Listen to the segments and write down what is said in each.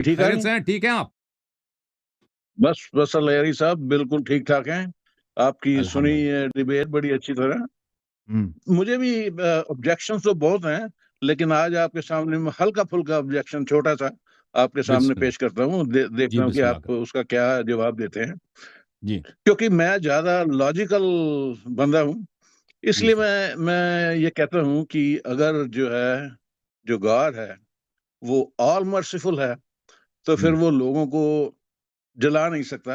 ٹھیک ہے خیریت نہیں؟ سے ہیں؟ ٹھیک ہیں آپ؟ بس لیری صاحب بالکل ٹھیک ٹھاک ہیں. آپ کی سنی الحمدللہ. ڈیبیٹ بڑی اچھی طرح. ہم، مجھے بھی آبجیکشن تو بہت ہیں، لیکن آج آپ کے سامنے میں ہلکا پھلکا آبجیکشن چھوٹا سا آپ کے سامنے بسم اللہ. پیش کرتا ہوں. جی دیکھتا ہوں کہ بسم اللہ آپ کریں. اس کا کیا جواب دیتے ہیں. جی کیونکہ میں زیادہ لاجیکل بندہ ہوں، اس جی لیے سر. میں یہ کہتا ہوں کہ اگر جو گاڈ ہے وہ آل مرسیفل ہے، تو پھر ہم، وہ لوگوں کو جلا نہیں سکتا.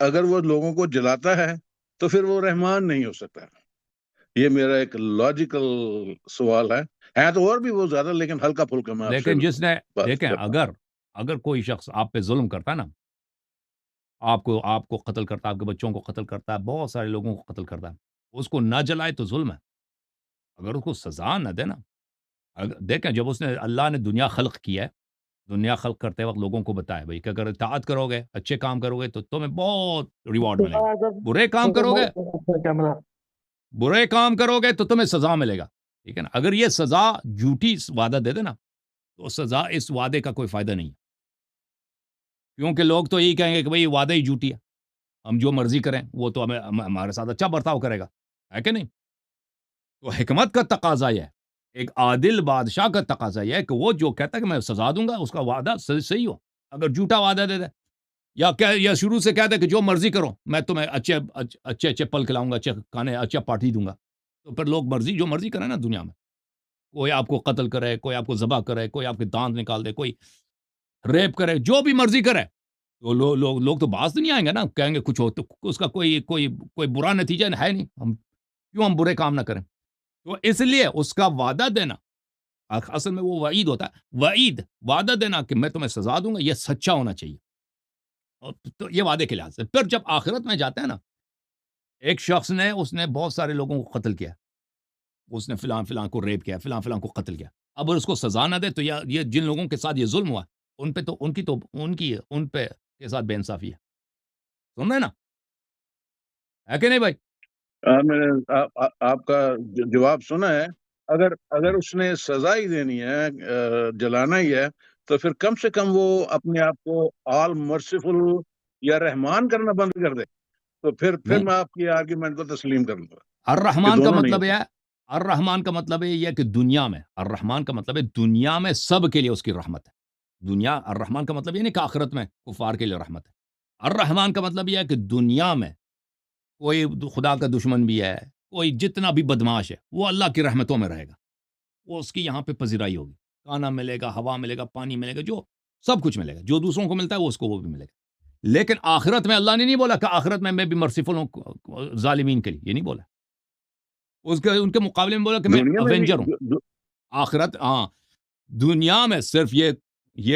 اگر وہ لوگوں کو جلاتا ہے تو پھر وہ رحمان نہیں ہو سکتا. یہ میرا ایک لاجیکل سوال ہے تو اور بھی وہ زیادہ، لیکن ہلکا پھلکا میں آپ سے لیکن جس نے بات دیکھیں، کرتا ہوں. اگر کوئی شخص آپ پہ ظلم کرتا ہے نا، آپ کو قتل کرتا ہے، آپ کے بچوں کو قتل کرتا ہے، بہت سارے لوگوں کو قتل کرتا ہے، اس کو نہ جلائے تو ظلم ہے. اگر اس کو سزا نہ دے نا، دیکھیں جب اس نے اللہ نے دنیا خلق کیا ہے، دنیا خلق کرتے وقت لوگوں کو بتایا بھائی کہ اگر اطاعت کرو گے، اچھے کام کرو گے تو تمہیں بہت ریوارڈ ملے گا. برے کام کرو گے، برے کام کرو گے تو تمہیں سزا ملے گا. ٹھیک ہے نا؟ اگر یہ سزا جھوٹی وعدہ دے دے نا، تو سزا اس وعدے کا کوئی فائدہ نہیں ہے. کیونکہ لوگ تو یہی کہیں گے کہ بھئی وعدہ ہی جھوٹی ہے، ہم جو مرضی کریں وہ تو ہمارے ساتھ اچھا برتاؤ کرے گا، ہے کہ نہیں؟ تو حکمت کا تقاضا یہ ہے، ایک عادل بادشاہ کا تقاضا یہ ہے کہ وہ جو کہتا ہے کہ میں سزا دوں گا، اس کا وعدہ صحیح ہو. اگر جھوٹا وعدہ دے دے یا شروع سے کہہ دے کہ جو مرضی کرو، میں تمہیں اچھے پل کھلاؤں گا، اچھے کھانے، اچھا پارٹی دوں گا، تو پھر لوگ جو مرضی کریں نا دنیا میں. کوئی آپ کو قتل کرے، کوئی آپ کو ذبح کرے، کوئی آپ کے دانت نکال دے، کوئی ریپ کرے، جو بھی مرضی کرے، تو لوگ تو باز نہیں آئیں گے نا، کہیں گے کچھ ہو تو اس کا کوئی برا نتیجہ ہے نہیں. ہم برے کام نہ کریں. تو اس لیے اس کا وعدہ دینا اصل میں وہ وعید ہوتا ہے. وعدہ دینا کہ میں تمہیں سزا دوں گا، یہ سچا ہونا چاہیے. اور تو یہ وعدے کے لحاظ سے پھر جب آخرت میں جاتے ہیں نا، ایک شخص نے اس نے بہت سارے لوگوں کو قتل کیا، اس نے فلاں فلاں کو ریپ کیا، فلاں فلاں کو قتل کیا. اب اگر اس کو سزا نہ دے تو یہ جن لوگوں کے ساتھ یہ ظلم ہوا، ان پہ کے ساتھ بے انصافی ہے. سن رہے ہیں نا؟ ہے کہ نہیں بھائی؟ میں نے آپ کا جواب سنا ہے. اگر اس نے سزا ہی دینی ہے، جلانا ہی ہے، تو پھر کم سے کم وہ اپنے آپ کو آل مرسیفل یا رحمان کرنا بند کر دے، تو پھر نہیں، میں آپ کی آرگیومنٹ کو تسلیم کر لوں گا کہ الرحمان کا دونوں نہیں مطلب یہ ہوتے. ہے، الرحمان کا مطلب یہ ہے کہ الرحمان کا مطلب ہے دنیا میں سب کے لیے اس کی رحمت ہے. الرحمان کا مطلب یہ نہیں کہ آخرت میں کفار کے لیے رحمت ہے. الرحمان کا مطلب یہ ہے کہ دنیا میں کوئی خدا کا دشمن بھی ہے، کوئی جتنا بھی بدماش ہے، وہ اللہ کی رحمتوں میں رہے گا. وہ اس کی یہاں پہ پذیرائی ہوگی. کھانا ملے گا، ہوا ملے گا، پانی ملے گا، جو سب کچھ ملے گا. جو دوسروں کو ملتا ہے وہ بھی ملے گا. لیکن آخرت میں اللہ نے نہیں بولا کہ آخرت میں بھی مرسیفل ہوں ظالمین کے لیے، یہ نہیں بولا. ان کے مقابلے میں بولا کہ میں دنیا میں بھی اوینجر ہوں. آخرت، ہاں، دنیا میں صرف یہ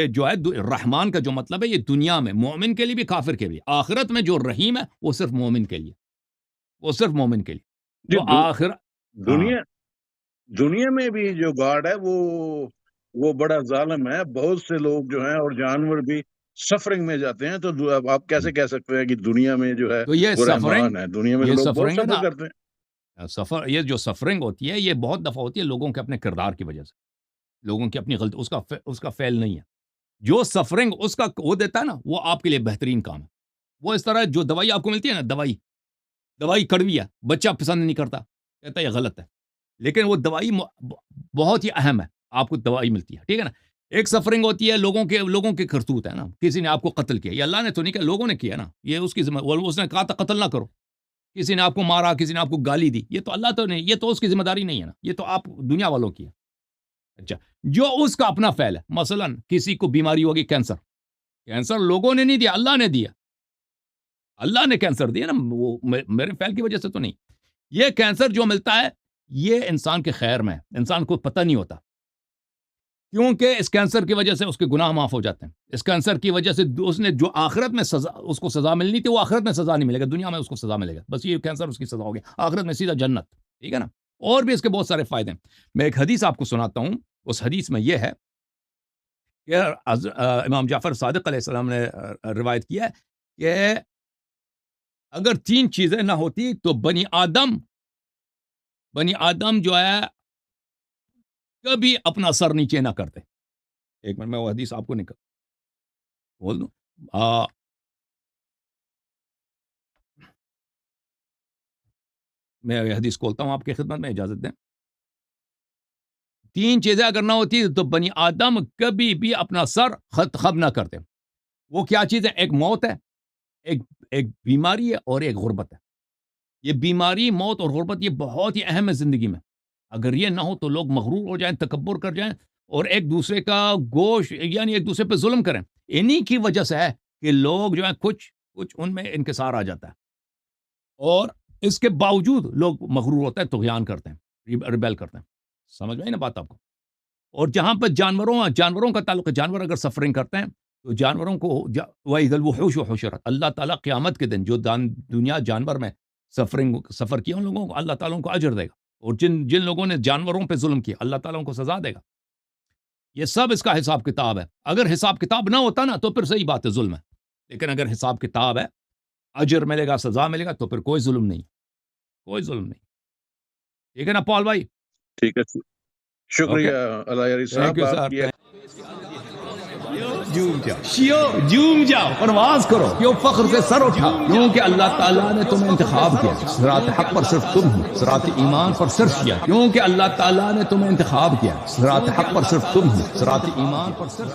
جو ہے رحمان کا جو مطلب ہے، یہ دنیا میں مومن کے لیے بھی، کافر کے لیے. آخرت میں جو رحیم ہے وہ صرف مومن کے لیے، وہ صرف مومن کے لیے. جی، تو آخر، ہاں، دنیا میں بھی جو گاڈ ہے وہ بڑا ظالم ہے. بہت سے لوگ جو ہیں اور جانور بھی سفرنگ میں جاتے ہیں. تو اب آپ کیسے کہہ سکتے ہیں کہ دنیا میں جو ہے تو یہ وہ سفرنگ، رحمان ہے؟ دنیا میں تو لوگ بہت ہے سفر نا، کرتے ہیں. یہ جو سفرنگ ہوتی ہے، یہ بہت دفعہ ہوتی ہے لوگوں کے اپنے کردار کی وجہ سے، لوگوں کی اپنی غلطی. اس کا فعل نہیں ہے. جو سفرنگ اس کا وہ دیتا ہے نا، وہ آپ کے لیے بہترین کام ہے. وہ اس طرح جو دوائی آپ کو ملتی ہے نا، دوائی کڑوی ہے، بچہ پسند نہیں کرتا، کہتا ہے یہ غلط ہے، لیکن وہ دوائی بہت ہی اہم ہے. آپ کو دوائی ملتی ہے، ٹھیک ہے نا. ایک سفرنگ ہوتی ہے لوگوں کے کرتوت ہے نا. کسی نے آپ کو قتل کیا، یہ اللہ نے تو نہیں کیا، لوگوں نے کیا نا. یہ اس کی اس نے کہا تھا قتل نہ کرو. کسی نے آپ کو مارا، کسی نے آپ کو گالی دی، یہ تو اللہ تو نہیں، یہ تو اس کی ذمہ داری نہیں ہے نا، یہ تو آپ دنیا والوں کی ہے. اچھا، جو اس کا اپنا فعل ہے، مثلا کسی کو بیماری ہوگی، کینسر لوگوں نے نہیں دیا، اللہ نے دیا. اللہ نے کینسر دیا نا، وہ میرے فعل کی وجہ سے تو نہیں. یہ کینسر جو ملتا ہے، یہ انسان کے خیر میں ہے، انسان کو پتہ نہیں ہوتا. کیونکہ اس کینسر کی وجہ سے اس کے گناہ معاف ہو جاتے ہیں. اس کینسر کی وجہ سے اس نے جو آخرت میں اس کو سزا ملنی تھی، وہ آخرت میں سزا نہیں ملے گا، دنیا میں اس کو سزا ملے گا. بس یہ کینسر اس کی سزا ہوگی، آخرت میں سیدھا جنت. ٹھیک ہے نا. اور بھی اس کے بہت سارے فائدے ہیں. میں ایک حدیث آپ کو سناتا ہوں. اس حدیث میں یہ ہے کہ امام جعفر صادق علیہ السلام نے روایت کیا ہے کہ اگر 3 چیزیں نہ ہوتی تو بنی آدم جو ہے کبھی اپنا سر نیچے نہ کرتے. ایک منٹ میں وہ حدیث آپ کو بول دوں میں یہ حدیث کھولتا ہوں آپ کی خدمت میں، اجازت دیں. 3 چیزیں اگر نہ ہوتی تو بنی آدم کبھی بھی اپنا سر خم نہ کرتے. وہ کیا چیز ہے؟ ایک موت ہے، ایک بیماری ہے، اور ایک غربت ہے. یہ بیماری، موت اور غربت یہ بہت ہی اہم ہے زندگی میں. اگر یہ نہ ہو تو لوگ مغرور ہو جائیں، تکبر کر جائیں، اور ایک دوسرے کا گوشت یعنی ایک دوسرے پہ ظلم کریں. انہی کی وجہ سے ہے کہ لوگ جو ہیں کچھ ان میں انکسار آ جاتا ہے، اور اس کے باوجود لوگ مغرور ہوتے ہیں، طغیان کرتے ہیں، ریبیل کرتے ہیں. سمجھ میں نا بات آپ کو؟ اور جہاں پر جانوروں کا تعلق ہے، جانور اگر سفرنگ کرتے ہیں تو جانوروں کو وَإِذَا الْوُحُوشُ حُشِرَتْ، اللہ تعالیٰ قیامت کے دن جو دنیا جانور میں سفر کیا ان لوگوں کو اللہ تعالیٰ ان کو اجر دے گا، اور جن لوگوں نے جانوروں پہ ظلم کیا اللہ تعالیٰ ان کو سزا دے گا. یہ سب اس کا حساب کتاب ہے. اگر حساب کتاب نہ ہوتا نا تو پھر صحیح بات ہے، ظلم ہے. لیکن اگر حساب کتاب ہے، اجر ملے گا، سزا ملے گا، تو پھر کوئی ظلم نہیں، کوئی ظلم نہیں. ٹھیک ہے نا پال بھائی؟ ٹھیک ہے، شکریہ اللہ یاری تھینک صاحب یو آپ سر. کی. جھوم جاؤ، پرواز کرو، کیوں فخر سے سر اٹھا، کیونکہ اللہ تعالیٰ نے تمہیں انتخاب کیا. صراط حق پر صرف تم ہو، صراط ایمان پر صرف کیا، کیونکہ اللہ تعالیٰ نے تمہیں انتخاب کیا. صراط حق پر صرف تم ہو، صراط ایمان پر صرف